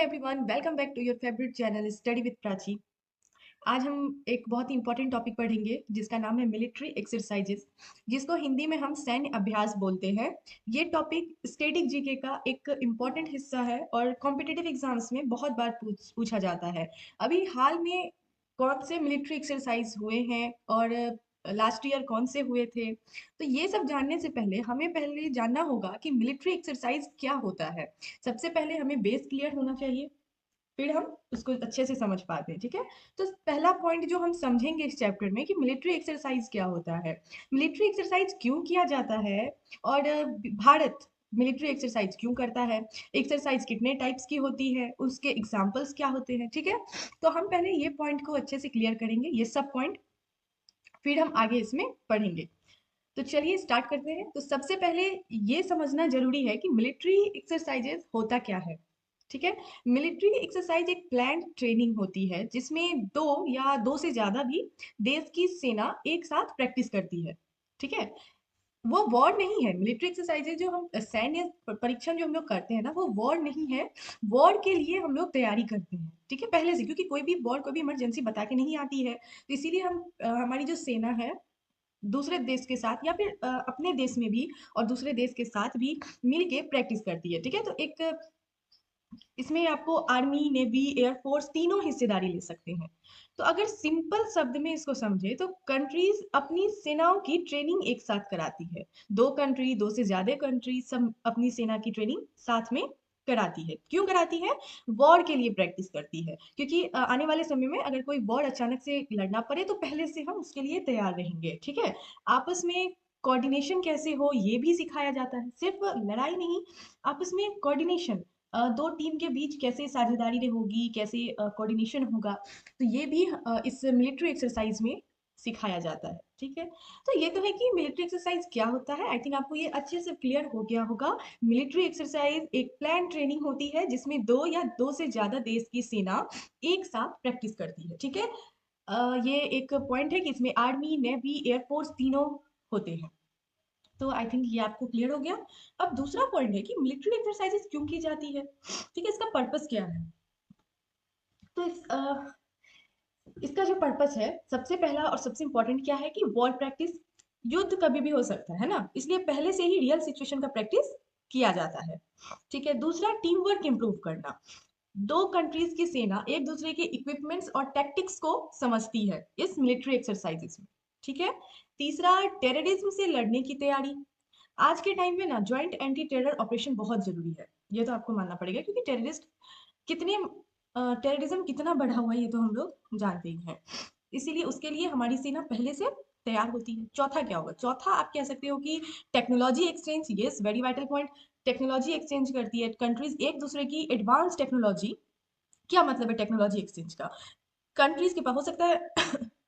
Everyone, welcome back to your favourite channel study with Prachi. आज हम एक बहुत ही इंपॉर्टेंट टॉपिक पढ़ेंगे जिसका नाम है मिलिट्री एक्सरसाइजेस, जिसको हिंदी में हम सैन्य अभ्यास बोलते हैं। ये टॉपिक स्टैटिक जीके का एक इम्पॉर्टेंट हिस्सा है और कॉम्पिटिटिव एग्जाम्स में बहुत बार पूछा जाता है। अभी हाल में कौन से मिलिट्री एक्सरसाइज हुए हैं और लास्ट ईयर कौन से हुए थे, तो ये सब जानने से पहले हमें पहले जानना होगा कि मिलिट्री एक्सरसाइज क्या होता है। सबसे पहले हमें बेस क्लियर होना चाहिए, फिर हम उसको अच्छे से समझ पाते हैं। ठीक है, तो पहला पॉइंट जो हम समझेंगे इस चैप्टर में कि मिलिट्री एक्सरसाइज क्या होता है, मिलिट्री एक्सरसाइज क्यों किया जाता है, और भारत मिलिट्री एक्सरसाइज क्यों करता है, एक्सरसाइज कितने टाइप्स की होती है, उसके एग्जाम्पल्स क्या होते हैं। ठीक है, तो हम पहले ये पॉइंट को अच्छे से क्लियर करेंगे, ये सब पॉइंट, फिर हम आगे इसमें पढ़ेंगे। तो चलिए स्टार्ट करते हैं। तो सबसे पहले ये समझना जरूरी है कि मिलिट्री एक्सरसाइजेस होता क्या है। ठीक है, मिलिट्री एक्सरसाइज एक प्लान ट्रेनिंग होती है जिसमें दो या दो से ज्यादा भी देश की सेना एक साथ प्रैक्टिस करती है। ठीक है, वो वॉर नहीं है। मिलिट्री एक्सरसाइजेज जो हम सैन्य परीक्षण जो हम लोग करते हैं ना, वो वॉर नहीं है। वॉर के लिए हम लोग तैयारी करते हैं, ठीक है, पहले से, क्योंकि कोई भी वॉर कोई भी इमरजेंसी बता के नहीं आती है। तो इसीलिए हम हमारी जो सेना है दूसरे देश के साथ या फिर अपने देश में भी और दूसरे देश के साथ भी मिल के प्रैक्टिस करती है। ठीक है, तो एक इसमें आपको आर्मी, नेवी, एयरफोर्स तीनों हिस्सेदारी ले सकते हैं। तो अगर सिंपल शब्द में इसको समझे तो कंट्रीज अपनी सेनाओं की ट्रेनिंग एक साथ कराती है। दो कंट्री, दो से ज्यादा कंट्री सब अपनी सेना की ट्रेनिंग साथ में कराती है। क्यों कराती है? वॉर के लिए प्रैक्टिस करती है, क्योंकि आने वाले समय में अगर कोई वॉर अचानक से लड़ना पड़े तो पहले से हम उसके लिए तैयार रहेंगे। ठीक है, आपस में कोऑर्डिनेशन कैसे हो ये भी सिखाया जाता है, सिर्फ लड़ाई नहीं, आपस में कोऑर्डिनेशन, दो टीम के बीच कैसे साझेदारी होगी, कैसे कोऑर्डिनेशन होगा, तो ये भी इस मिलिट्री एक्सरसाइज में सिखाया जाता है। ठीक है, तो ये तो है कि मिलिट्री एक्सरसाइज क्या होता है। आई थिंक आपको ये अच्छे से क्लियर हो गया होगा। मिलिट्री एक्सरसाइज एक प्लान ट्रेनिंग होती है जिसमें दो या दो से ज्यादा देश की सेना एक साथ प्रैक्टिस करती है। ठीक है, ये एक पॉइंट है कि इसमें आर्मी, नेवी, एयरफोर्स तीनों होते हैं। तो आई थिंक ये आपको क्लियर हो गया। अब दूसरा पॉइंट है कि मिलिट्री एक्सरसाइजेस क्यों की जाती है। ठीक है, इसका पर्पस क्या है। तो इसका जो पर्पस है, सबसे पहला और सबसे इंपॉर्टेंट क्या है कि वॉर प्रैक्टिस, युद्ध कभी भी हो सकता है ना, इसलिए पहले से ही रियल सिचुएशन का प्रैक्टिस किया जाता है। ठीक है, दूसरा टीम वर्क इंप्रूव करना, दो कंट्रीज की सेना एक दूसरे के इक्विपमेंट्स और टैक्टिक्स को समझती है इस मिलिट्री एक्सरसाइजेस में। ठीक है, तीसरा टेररिज्म से लड़ने की तैयारी। आज के टाइम में ना ज्वाइंट एंटी टेरर ऑपरेशन बहुत जरूरी है, ये तो आपको मानना पड़ेगा, क्योंकि कितने टेररिज्म कितना बढ़ा हुआ है ये तो हम लोग जानते ही हैं। इसीलिए उसके लिए हमारी सेना पहले से तैयार होती है। चौथा क्या होगा? चौथा आप कह सकते हो कि technology exchange, yes very vital point. Technology exchange करती है कंट्रीज एक दूसरे की एडवांस टेक्नोलॉजी। क्या मतलब है टेक्नोलॉजी एक्सचेंज का? कंट्रीज के पास हो सकता है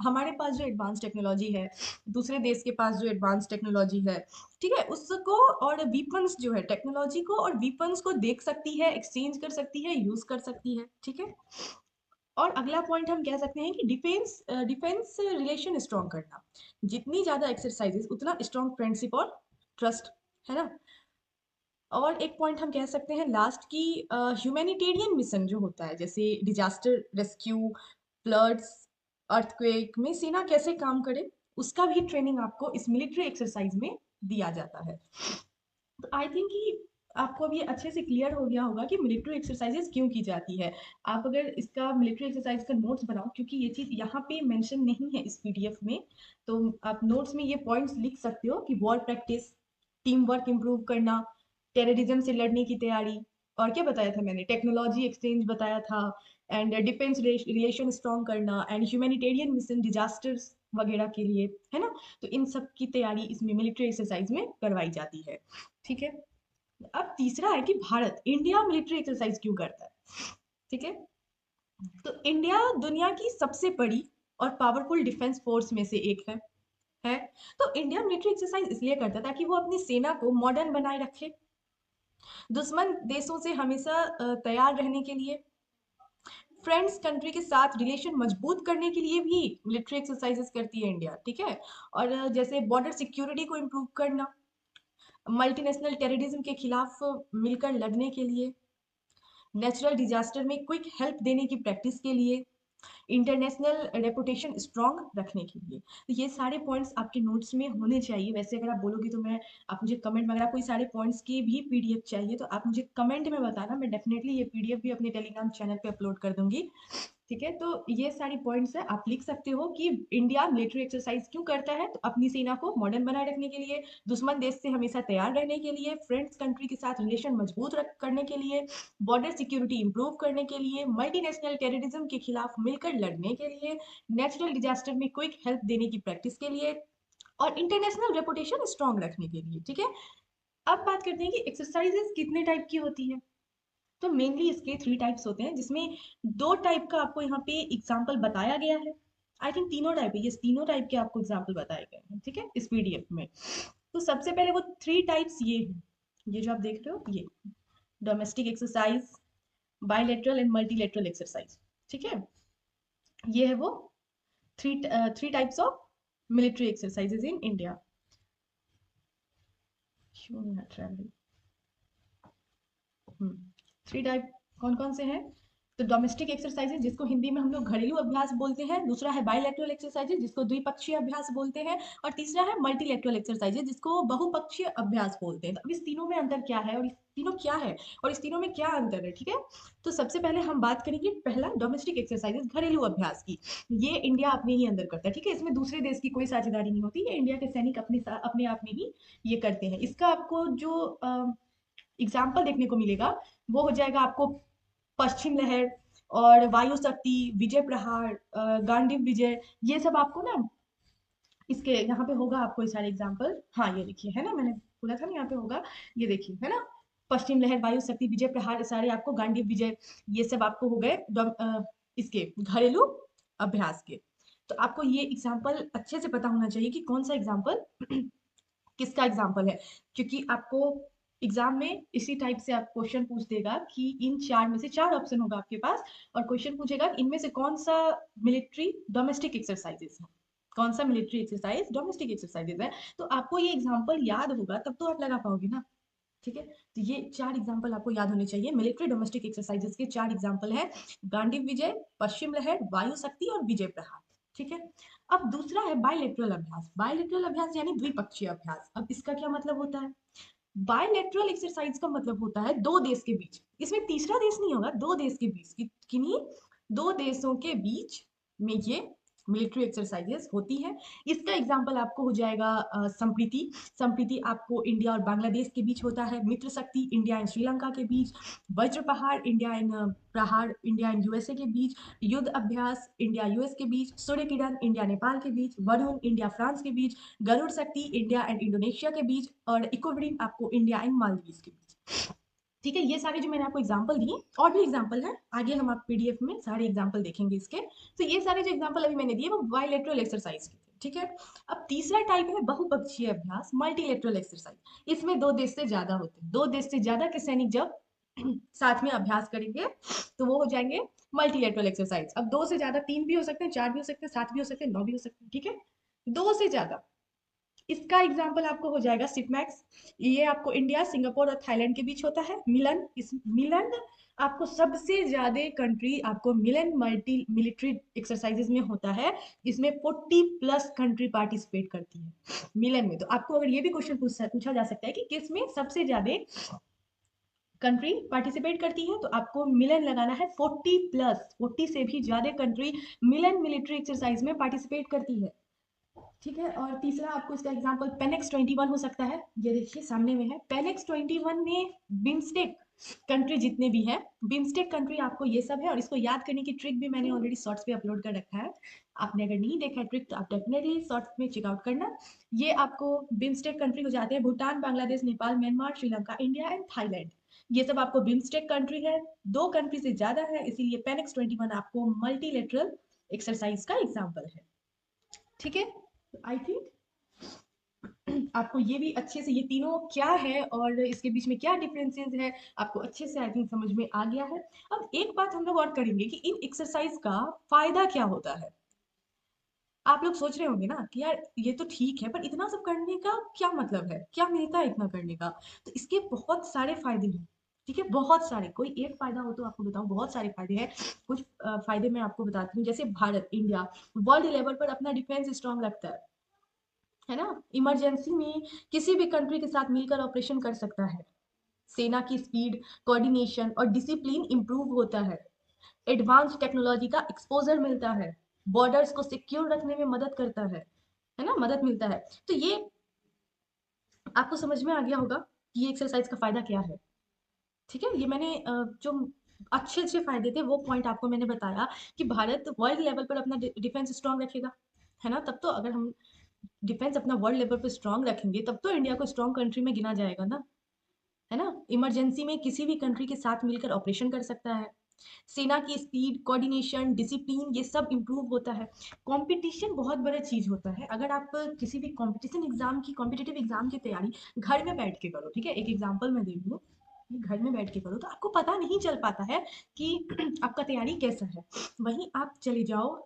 हमारे पास जो एडवांस टेक्नोलॉजी है, दूसरे देश के पास जो एडवांस टेक्नोलॉजी है, ठीक है, उसको और वीपन्स जो है, टेक्नोलॉजी को और वीपन्स को देख सकती है, एक्सचेंज कर सकती है, यूज कर सकती है। ठीक है, और अगला पॉइंट हम कह सकते हैं कि डिफेंस डिफेंस रिलेशन स्ट्रॉन्ग करना। जितनी ज्यादा एक्सरसाइजेस उतना स्ट्रॉन्ग फ्रेंडशिप और ट्रस्ट, है ना। और एक पॉइंट हम कह सकते हैं लास्ट की, ह्यूमैनिटेरियन मिशन जो होता है, जैसे डिजास्टर रेस्क्यू, फ्लड्स, अर्थक्वेक में सेना कैसे काम करे, उसका भी ट्रेनिंग आपको इस मिलिट्री एक्सरसाइज में दिया जाता है। तो आई थिंक कि आपको अभी अच्छे से क्लियर हो गया होगा कि मिलिट्री एक्सरसाइजेस क्यों की जाती है। आप अगर इसका मिलिट्री एक्सरसाइज का नोट्स बनाओ, क्योंकि ये चीज यहाँ पे मेंशन नहीं है इस पीडीएफ में, तो आप नोट्स में ये पॉइंट्स लिख सकते हो कि war practice, team work improve करना, टेररिज्म से लड़ने की तैयारी, और क्या बताया था मैंने, टेक्नोलॉजी एक्सचेंज बताया था, एंड डिफेंस रिलेशन स्ट्रॉन्ग करना, एंड ह्यूमैनिटेरियन मिशन, डिजास्टर्स वगैरह के लिए, है ना। तो इन सब की तैयारी इसमें मिलिट्री एक्सरसाइज में करवाई जाती है। ठीक है, अब तीसरा है कि भारत, इंडिया मिलिट्री एक्सरसाइज क्यों करता है। ठीक है, तो इंडिया दुनिया की सबसे बड़ी और पावरफुल डिफेंस फोर्स में से एक है। तो इंडिया मिलिट्री एक्सरसाइज इसलिए करता है ताकि वो अपनी सेना को मॉडर्न बनाए रखे, दुश्मन देशों से हमेशा तैयार रहने के लिए, फ्रेंड्स कंट्री के साथ रिलेशन मजबूत करने के लिए भी मिलिट्री एक्सरसाइजेस करती है इंडिया। ठीक है, और जैसे बॉर्डर सिक्योरिटी को इम्प्रूव करना, मल्टीनेशनल टेररिज्म के खिलाफ मिलकर लड़ने के लिए, नेचुरल डिजास्टर में क्विक हेल्प देने की प्रैक्टिस के लिए, इंटरनेशनल रेपुटेशन स्ट्रांग रखने के लिए। तो ये सारे पॉइंट्स आपके नोट्स में होने चाहिए। वैसे अगर आप बोलोगे तो मैं, आप मुझे कमेंट में, अगर आपको सारे पॉइंट्स की भी पीडीएफ चाहिए तो आप मुझे कमेंट में बताना, मैं डेफिनेटली ये पीडीएफ भी अपने टेलीग्राम चैनल पे अपलोड कर दूंगी। ठीक है, तो ये सारी पॉइंट्स है। आप लिख सकते हो कि इंडिया मिलिट्री एक्सरसाइज क्यों करता है, तो अपनी सेना को मॉडर्न बनाए रखने के लिए, दुश्मन देश से हमेशा तैयार रहने के लिए, फ्रेंड्स कंट्री के साथ रिलेशन मजबूत करने के लिए, बॉर्डर सिक्योरिटी इंप्रूव करने के लिए, मल्टीनेशनल टेररिज्म के खिलाफ मिलकर लड़ने के लिए, नेचुरल डिजास्टर में क्विक हेल्प देने की प्रैक्टिस के लिए, और इंटरनेशनल रेपुटेशन स्ट्रांग रखने के लिए। ठीक है, अब बात करते हैं कि एक्सरसाइजेस कितने टाइप की होती है। तो मेनली इसके 3 टाइप्स होते हैं, जिसमें 2 टाइप का आपको यहाँ पे एग्जाम्पल बताया गया है। आई थिंक तीनों टाइप है, ये तीनों टाइप के आपको एग्जाम्पल बताए गए हैं, ठीक है, इस पीडीएफ में। तो सबसे पहले वो 3 टाइप्स ये हैं, ये जो आप देख रहे हो, ये domestic exercise, bilateral and multilateral exercise. ठीक है, ये है वो three types of military exercises in India. Three type कौन कौन से हैं? तो डोमेस्टिक एक्सरसाइजेज, जिसको हिंदी में हम लोग घरेलू अभ्यास बोलते हैं, दूसरा है बायलैटरल एक्सरसाइजेज, जिसको द्विपक्षीय अभ्यास बोलते हैं, और तीसरा है मल्टीलैटरल एक्सरसाइजेज, जिसको बहुपक्षीय अभ्यास बोलते हैं। तो अब इस तीनों में अंतर क्या है, और इस तीनों क्या है, और इस तीनों में क्या अंतर है? ठीक है, तो सबसे पहले हम बात करेंगे पहला डोमेस्टिक एक्सरसाइजेज, घरेलू अभ्यास की। ये इंडिया अपने ही अंदर करता है, ठीक है, इसमें दूसरे देश की कोई साझेदारी नहीं होती, ये इंडिया के सैनिक अपने आप में ही ये करते हैं। इसका आपको जो एग्जाम्पल देखने को मिलेगा वो हो जाएगा आपको पश्चिम लहर और वायु शक्ति, विजय प्रहार, गांडीव विजय, ये सब आपको ना इसके यहाँ पे होगा, आपको ये सारे एग्जाम्पल। हाँ, ये देखिए, है ना, मैंने बोला था ना यहाँ पे होगा, ये देखिए, है ना, पश्चिम लहर, वायु शक्ति, विजय प्रहार, सारे आपको गांडीव विजय, ये सब आपको हो गए इसके घरेलू अभ्यास के। तो आपको ये एग्जाम्पल अच्छे से पता होना चाहिए कि कौन सा एग्जाम्पल किसका एग्जाम्पल है, क्योंकि आपको एग्जाम में इसी टाइप से आप क्वेश्चन पूछ देगा कि इन 4 में से 4 ऑप्शन होगा आपके पास, और क्वेश्चन पूछेगा कि इनमें से कौन सा मिलिट्री डोमेस्टिक एक्सरसाइजेस है, कौन सा मिलिट्री एक्सरसाइज डोमेस्टिक एक्सरसाइजेज है। तो आपको ये एग्जाम्पल याद होगा तब तो आप लगा पाओगे ना। ठीक है, तो ये 4 एग्जाम्पल आपको याद होने चाहिए। मिलिट्री डोमेस्टिक एक्सरसाइजेस के 4 एग्जाम्पल है, गांडीव विजय, पश्चिम लहर, वायु शक्ति और विजय प्रहार। ठीक है, अब दूसरा है बायलैटरल अभ्यास। बायलैटरल अभ्यास यानी द्विपक्षीय अभ्यास। अब इसका क्या मतलब होता है? बायलैटरल एक्सरसाइज का मतलब होता है दो देश के बीच, इसमें तीसरा देश नहीं होगा, दो देश के बीच, किन्हीं दो देशों के बीच में ये मिलिट्री एक्सरसाइजेस होती है। इसका एग्जांपल आपको हो जाएगा संप्रीति। संप्रीति आपको इंडिया और बांग्लादेश के बीच होता है। मित्र शक्ति इंडिया एंड श्रीलंका के बीच। वज्र पहाड़ इंडिया एंड प्रहार इंडिया एंड यूएसए के बीच। युद्ध अभ्यास इंडिया यूएस के बीच। सूर्य किरण इंडिया नेपाल के बीच। वरुण इंडिया फ्रांस के बीच। गरुड़ शक्ति इंडिया एंड इंडोनेशिया के बीच। और इकोब्रीन आपको इंडिया एंड मालदीव के बीच। ठीक है, ये सारे जो मैंने आपको एग्जांपल दिए, और भी एग्जांपल है, आगे हम आप पीडीएफ में सारे एग्जांपल देखेंगे इसके। तो ये सारे जो एग्जांपल अभी मैंने दिए वो बायलैटरल एक्सरसाइज के थे। ठीक है, अब तीसरा टाइप है बहुपक्षीय अभ्यास, मल्टीलैटरल एक्सरसाइज। इसमें दो देश से ज्यादा होते हैं, दो देश से ज्यादा के सैनिक जब साथ में अभ्यास करेंगे तो वो हो जाएंगे मल्टीलैटरल एक्सरसाइज। अब दो से ज्यादा 3 भी हो सकते हैं, 4 भी हो सकते हैं, 7 भी हो सकते हैं, 9 भी हो सकते हैं। ठीक है, दो से ज्यादा, इसका एग्जाम्पल आपको हो जाएगा सिपमैक्स। ये आपको इंडिया, सिंगापुर और थाईलैंड के बीच होता है। मिलन, इस मिलन आपको सबसे ज्यादा कंट्री आपको मिलन मल्टी मिलिट्री एक्सरसाइजेज में होता है। इसमें 40+ कंट्री पार्टिसिपेट करती है मिलन में। तो आपको अगर ये भी क्वेश्चन पूछा जा सकता है कि किस में सबसे ज्यादा कंट्री पार्टिसिपेट करती है, तो आपको मिलन लगाना है। 40+ से भी ज्यादा कंट्री मिलन मिलिट्री एक्सरसाइज में पार्टिसिपेट करती है। ठीक है, और तीसरा आपको इसका एग्जांपल पेनेक्स 21 हो सकता है। ये देखिए सामने में है पेनेक्स 21 में बिम्स्टेक कंट्री जितने भी हैं, बिम्स्टेक कंट्री आपको ये सब है। और इसको याद करने की ट्रिक भी मैंने ऑलरेडी शॉर्ट्स पे अपलोड कर रखा है। आपने अगर नहीं देखा है ट्रिक तो आप डेफिनेटली शॉर्ट्स में चेकआउट करना। ये आपको बिम्स्टेक कंट्री हो जाते हैं Bhutan, Bangladesh, Nepal, Myanmar, Sri Lanka, India and Thailand. ये सब आपको बिम्स्टेक कंट्री है, 2 कंट्री से ज्यादा है, इसीलिए पेनेक्स 21 आपको मल्टीलेटरल एक्सरसाइज का एग्जाम्पल है। ठीक है, आई थिंक आपको ये भी अच्छे से, ये तीनों क्या है और इसके बीच में क्या डिफरेंसेस है, आपको अच्छे से आई थिंक समझ में आ गया है। अब एक बात हम लोग और करेंगे कि इन एक्सरसाइज का फायदा क्या होता है। आप लोग सोच रहे होंगे ना कि यार ये तो ठीक है, पर इतना सब करने का क्या मतलब है, क्या मिलता है इतना करने का? तो इसके बहुत सारे फायदे हैं। ठीक है, बहुत सारे, कोई एक फायदा हो तो आपको बताऊं, बहुत सारे फायदे हैं। कुछ फायदे मैं आपको बताती हूँ। जैसे भारत, इंडिया वर्ल्ड लेवल पर अपना डिफेंस स्ट्रांग रखता है ना। इमरजेंसी में किसी भी कंट्री के साथ मिलकर ऑपरेशन कर सकता है। सेना की स्पीड, कोऑर्डिनेशन और डिसिप्लिन इंप्रूव होता है। एडवांस टेक्नोलॉजी का एक्सपोजर मिलता है। बॉर्डर्स को सिक्योर रखने में मदद करता है ना, मदद मिलता है। तो ये आपको समझ में आ गया होगा कि ये एक्सरसाइज का फायदा क्या है। ठीक है, ये मैंने जो अच्छे अच्छे फायदे थे वो पॉइंट आपको मैंने बताया कि भारत वर्ल्ड लेवल पर अपना डिफेंस स्ट्रांग रखेगा, है ना। तब तो अगर हम डिफेंस अपना वर्ल्ड लेवल पर स्ट्रांग रखेंगे तब तो इंडिया को स्ट्रांग कंट्री में गिना जाएगा ना, है ना। इमरजेंसी में किसी भी कंट्री के साथ मिलकर ऑपरेशन कर सकता है। सेना की स्पीड, कोऑर्डिनेशन, डिसिप्लिन ये सब इंप्रूव होता है। कंपटीशन बहुत बड़ा चीज होता है। अगर आप किसी भी कंपटीशन एग्जाम की, कॉम्पिटिटिव एग्जाम की तैयारी घर में बैठ के करो, ठीक है, एक एग्जांपल मैं दे रही हूँ, घर में बैठ के करो तो आपको पता नहीं चल पाता है कि आपका तैयारी कैसा है। वहीं आप चले जाओ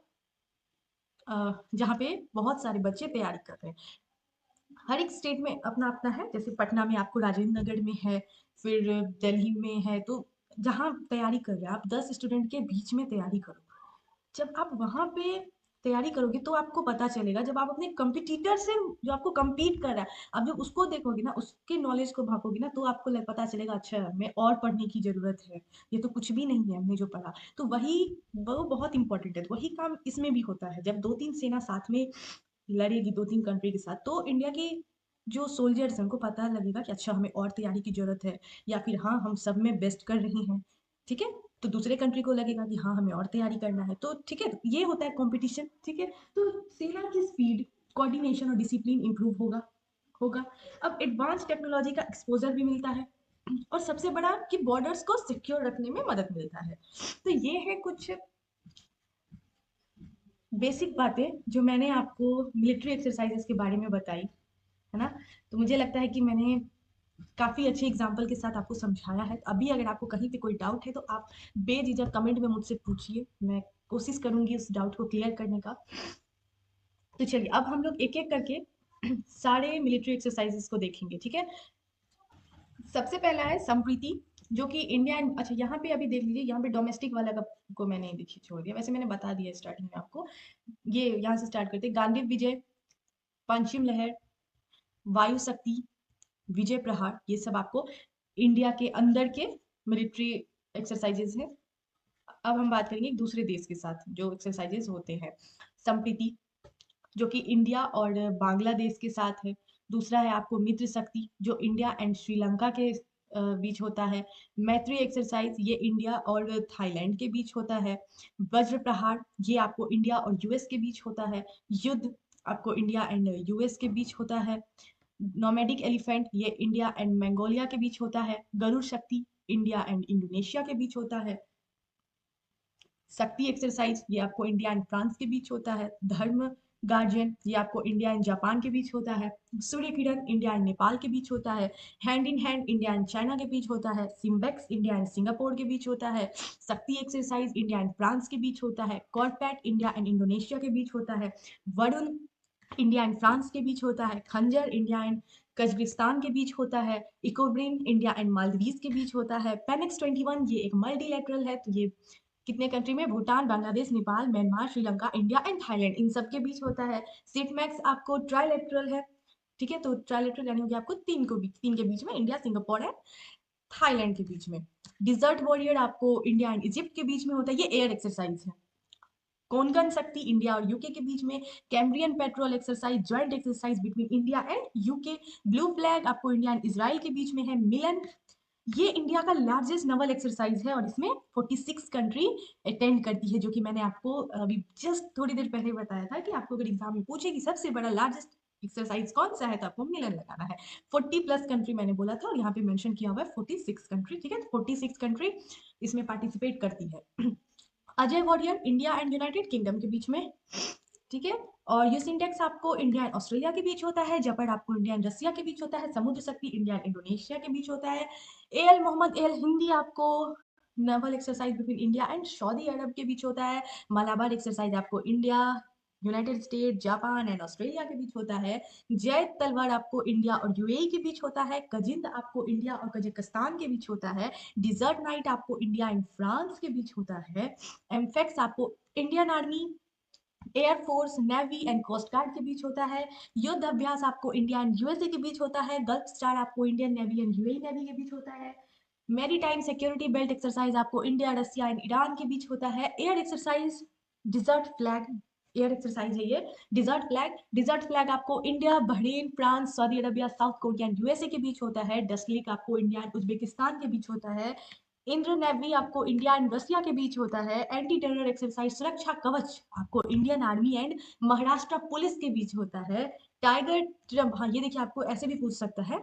जहाँ पे बहुत सारे बच्चे तैयारी कर रहे हैं। हर एक स्टेट में अपना अपना है। जैसे पटना में आपको राजेंद्र नगर में है, फिर दिल्ली में है। तो जहाँ तैयारी कर रहे हैं आप, 10 स्टूडेंट के बीच में तैयारी करो। जब आप वहां पे तैयारी करोगे तो आपको पता चलेगा, जब आप अपने कंपटीटर से, जो आपको compete कर रहा है, आप जब उसको देखोगे ना, उसके नॉलेज को भापोगे ना, तो आपको पता चलेगा अच्छा हमें और पढ़ने की जरूरत है, ये तो कुछ भी नहीं है हमने जो पढ़ा। तो वही, वो बहुत इंपॉर्टेंट है। तो वही काम इसमें भी होता है। जब दो तीन सेना साथ में लड़ेगी, दो तीन कंट्री के साथ, तो इंडिया की जो सोल्जर्स हैं उनको पता लगेगा कि अच्छा हमें और तैयारी की जरूरत है, या फिर हाँ हम सब में बेस्ट कर रहे हैं। ठीक है, तो दूसरे कंट्री को लगेगा कि हाँ हमें और तैयारी करना है। तो ठीक है, ये होता है कंपटीशन। ठीक है, तो सेना की स्पीड, कोऑर्डिनेशन और डिसिप्लिन इंप्रूव होगा होगा अब एडवांस टेक्नोलॉजी का एक्सपोजर भी मिलता है। और सबसे बड़ा कि बॉर्डर्स को सिक्योर रखने में मदद मिलता है। तो ये है कुछ बेसिक बातें जो मैंने आपको मिलिट्री एक्सरसाइजेस के बारे में बताई, है ना। तो मुझे लगता है कि मैंने काफी अच्छे एग्जाम्पल के साथ आपको समझाया है। तो अभी अगर आपको कहीं पे कोई डाउट है तो आप बेझिझक कमेंट में मुझसे पूछिए, मैं कोशिश करूंगी उस डाउट को क्लियर करने का। तो चलिए अब हम लोग एक एक करके सारे मिलिट्री एक्सरसाइजेस को देखेंगे, ठीक है। सबसे पहला है संप्रीति, जो कि इंडिया अच्छा यहाँ पे अभी देख लीजिए, यहाँ पे डोमेस्टिक वाला का को मैंने देखिए छोड़ दिया, वैसे मैंने बता दिया स्टार्टिंग में आपको। ये यहाँ से स्टार्ट करते हैं। गांधी विजय, पंचिम लहर, वायु शक्ति, विजय प्रहार, ये सब आपको इंडिया के अंदर के मिलिट्री एक्सरसाइजेज हैं। अब हम बात करेंगे एक दूसरे देश के साथ जो एक्सरसाइजेज होते हैं। संप्रीति, जो कि इंडिया और बांग्लादेश के साथ है। दूसरा है आपको मित्र शक्ति, जो इंडिया एंड श्रीलंका के बीच होता है। मैत्री एक्सरसाइज, ये इंडिया और थाईलैंड के बीच होता है। वज्र प्रहार, ये आपको इंडिया और यूएस के बीच होता है। युद्ध आपको इंडिया एंड यूएस के बीच होता है। नोमैडिक एलिफेंट, ये इंडिया एंड मंगोलिया के बीच होता है। गरुड़ शक्ति, इंडिया एंड इंडोनेशिया के बीच होता है। शक्ति एक्सरसाइज, ये आपको इंडिया एंड फ्रांस के बीच होता है। धर्म गार्जियन, ये आपको इंडिया एंड जापान के बीच होता है। सूर्य किरण, इंडिया एंड नेपाल के बीच होता है। Hand in hand, India and China के बीच होता है। सिम्बेक्स, इंडिया एंड सिंगापुर के बीच होता है। शक्ति एक्सरसाइज, इंडिया एंड फ्रांस के बीच होता है। कॉर्पैट, इंडिया एंड इंडोनेशिया के बीच होता है। वरुण, इंडिया एंड फ्रांस के बीच होता है। खंजर, इंडिया एंड कजाकिस्तान के बीच होता है। इकोब्रिन, इंडिया एंड मालदीव के बीच होता है। पेनिक्स 21, ये एक मल्टीलेटरल है, तो ये कितने कंट्री में, Bhutan, Bangladesh, Nepal, Myanmar, Sri Lanka, India and Thailand, इन सब के बीच होता है। सिटमैक्स आपको ट्राइलेटरल है, ठीक है। तो ट्राइलेटरल यानी कि आपको तीन के बीच में, इंडिया, सिंगापुर एंड थाईलैंड के बीच में। डिजर्ट वॉरियर आपको इंडिया एंड इजिप्ट के बीच में होता है, ये एयर एक्सरसाइज है। कोनगन शक्ति, इंडिया और यूके के बीच में। Cambrian petrol exercise, joint exercise between India and UK. Blue flag आपको इंडिया एंड इसराइल के बीच में है। मिलन, ये इंडिया का लार्जेस्ट नवल एक्सरसाइज है और इसमें 46 कंट्री अटेंड करती है, जो कि मैंने आपको अभी जस्ट थोड़ी देर पहले बताया था कि आपको अगर एग्जाम में पूछे कि सबसे बड़ा लार्जेस्ट एक्सरसाइज कौन सा है तो आपको मिलन लगाना है। 40+ कंट्री मैंने बोला था और यहाँ पे मेंशन किया हुआ है 46 कंट्री, ठीक है। 46 कंट्री इसमें पार्टिसिपेट करती है। Ajay warrior, India and United Kingdom के बीच में, ठीक है। और यूसिंटेक्स आपको इंडिया एंड ऑस्ट्रेलिया के बीच होता है। जपड़ आपको इंडिया एंड रसिया के बीच होता है। समुद्र शक्ति इंडिया एंड इंडोनेशिया के बीच होता है। एल मोहम्मद एल हिंदी आपको naval exercise between India and Saudi Arab के बीच होता है। मलाबार एक्सरसाइज आपको India United State, Japan and Australia के बीच होता है। जैद तलवार आपको इंडिया और यूएई के बीच होता है। कजिंद आपको इंडिया और कजाकिस्तान के बीच होता है। डिजर्ट नाइट आपको इंडिया एंड फ्रांस के बीच होता है। एम्फेक्स आपको Indian army, air force, navy and coast guard के बीच होता है। युद्ध अभ्यास आपको इंडिया एंड यूएसए के बीच होता है। गल्फ स्टार आपको Indian navy and UAE navy के बीच होता है। मैरीटाइम सिक्योरिटी बेल्ट एक्सरसाइज आपको इंडिया, रसिया एंड ईरान के बीच होता है। Air exercise desert flag air exercise है ये। डिजर्ट फ्लैग आपको India, Bahrain, France, Saudi Arabia, South Korea and USA के बीच होता है। डस्लिक आपको इंडिया एंड उज्बेकिस्तान के बीच होता है। इंद्र नेवी आपको इंडिया एंड रसिया के बीच होता है। एंटी टेरर एक्सरसाइज सुरक्षा कवच आपको Indian army and Maharashtra police के बीच होता है। टाइगर ट्रम्प, हाँ ये देखिए आपको ऐसे भी पूछ सकता है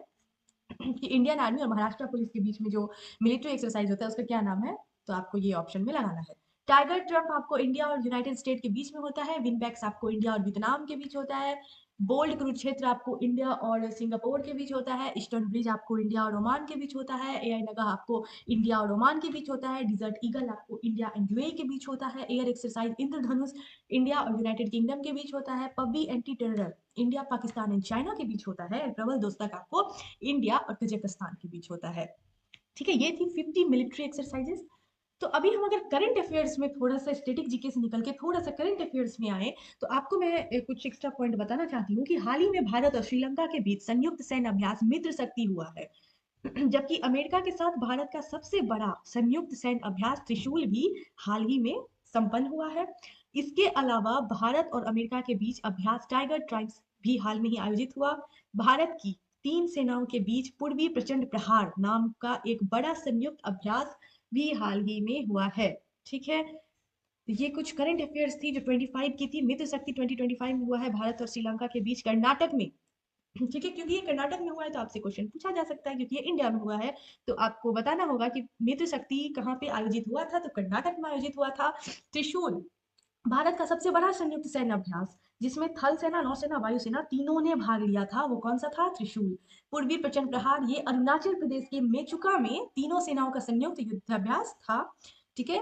कि इंडियन आर्मी और महाराष्ट्र पुलिस के बीच में जो मिलिट्री एक्सरसाइज होता है उसका क्या नाम है, तो आपको ये ऑप्शन में लगाना है। टाइगर ट्रम्प आपको इंडिया और यूनाइटेड स्टेट के बीच में होता है। विनबैक्स आपको इंडिया और वियतनाम के बीच होता है। बोल्ड कुरुक्षेत्र आपको इंडिया और सिंगापुर के बीच होता है। ईस्टर्न ब्रिज आपको इंडिया और ओमान के बीच होता है। एआई नगा आपको इंडिया और ओमान के बीच होता है। डिजर्ट ईगल आपको इंडिया एंड यूएई के बीच होता है। एयर एक्सरसाइज इंद्रधनुष इंडिया और यूनाइटेड किंगडम के बीच होता है। Pabbi anti terror India, Pakistan and China के बीच होता है। प्रबल दोस्तक आपको इंडिया और कजाकिस्तान के बीच होता है। ठीक है, ये थी 50 मिलिट्री एक्सरसाइजेस। तो अभी हम अगर करंट अफेयर्स में थोड़ा सा स्टैटिक जीके से निकल के थोड़ा सा करंट अफेयर्स में आए, तो आपको मैं कुछ एक्स्ट्रा पॉइंट बताना चाहती हूँ कि हाल ही में भारत और श्रीलंका के बीच संयुक्त सैन्य अभ्यास मित्र शक्ति हुआ है। जबकि अमेरिका के साथ भारत का सबसे बड़ा संयुक्त सैन्य अभ्यास त्रिशूल भी हाल ही में संपन्न हुआ है। इसके अलावा भारत और अमेरिका के बीच अभ्यास टाइगर ट्राइब्स भी हाल में ही आयोजित हुआ। भारत की 3 सेनाओं के बीच पूर्वी प्रचंड प्रहार नाम का एक बड़ा संयुक्त अभ्यास भी हाल ही में हुआ है। ठीक है, ये कुछ करंट अफेयर्स थी जो 25 की थी। मित्र शक्ति 2025 में हुआ है भारत और श्रीलंका के बीच कर्नाटक में। ठीक है, क्योंकि ये कर्नाटक में हुआ है तो आपसे क्वेश्चन पूछा जा सकता है, क्योंकि ये इंडिया में हुआ है तो आपको बताना होगा कि मित्र शक्ति कहाँ पे आयोजित हुआ था, तो कर्नाटक में आयोजित हुआ था। त्रिशूल भारत का सबसे बड़ा संयुक्त सैन्य अभ्यास जिसमें थल सेना, नौसेना, वायुसेना तीनों ने भाग लिया था, वो कौन सा था? त्रिशूल। पूर्वी प्रचंड प्रहार ये अरुणाचल प्रदेश के मेचुका में तीनों सेनाओं का संयुक्त युद्धाभ्यास था। ठीक है,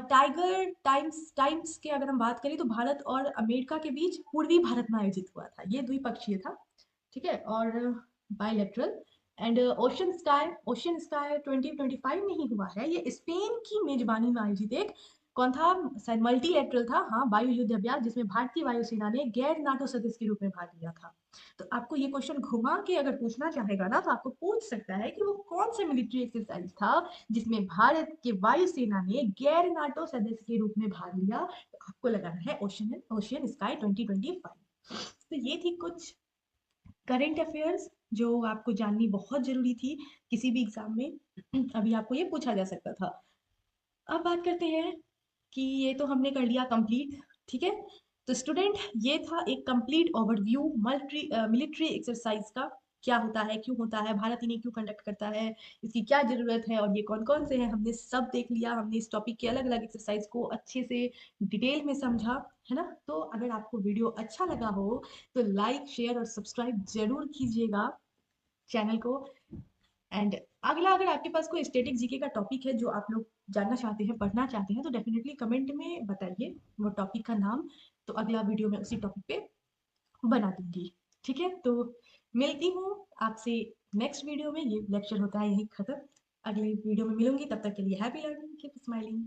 टाइगर टाइम्स के अगर हम बात करें तो भारत और अमेरिका के बीच पूर्वी भारत में आयोजित हुआ था, ये द्विपक्षीय था। ठीक है, और बायलैटरल एंड ओशियन स्काई 2025 में ही हुआ है। ये स्पेन की मेजबानी में आयोजित एक कौन था? शायद मल्टीलेटरल था, हाँ, वायु युद्ध अभ्यास जिसमें भारतीय वायुसेना ने गैर नाटो सदस्य के रूप में भाग लिया था। तो आपको ये क्वेश्चन घुमा के अगर पूछना चाहेगा ना तो आपको पूछ सकता है कि वो कौन सा मिलिट्री एक्सरसाइज था जिसमें भारत के वायुसेना ने गैर नाटो सदस्य के रूप में भाग लिया, तो आपको लगाना है ओशियन स्काई 2025। तो ये थी कुछ करंट अफेयर्स जो आपको जाननी बहुत जरूरी थी किसी भी एग्जाम में। अभी आपको ये पूछा जा सकता था। अब बात करते हैं कि ये तो हमने कर लिया कंप्लीट। ठीक है, तो स्टूडेंट ये था एक कंप्लीट ओवरव्यू मिलिट्री एक्सरसाइज का, क्या होता है, क्यों होता है, भारत इन्हें क्यों कंडक्ट करता है, इसकी क्या जरूरत है और ये कौन कौन से हैं, हमने सब देख लिया। हमने इस टॉपिक के अलग अलग एक्सरसाइज को अच्छे से डिटेल में समझा, है ना। तो अगर आपको वीडियो अच्छा लगा हो तो लाइक, शेयर और सब्सक्राइब जरूर कीजिएगा चैनल को। एंड अगला, अगर आपके पास कोई स्टैटिक जीके का टॉपिक है जो आप लोग जानना चाहते हैं, पढ़ना चाहते हैं, तो डेफिनेटली कमेंट में बताइए वो टॉपिक का नाम, तो अगला वीडियो मैं उसी टॉपिक पे बना दूंगी। ठीक है, तो मिलती हूँ आपसे नेक्स्ट वीडियो में। ये लेक्चर होता है यही खत्म, अगले वीडियो में मिलूंगी, तब तक के लिए हैप्पी लर्निंग, कीप स्माइलिंग।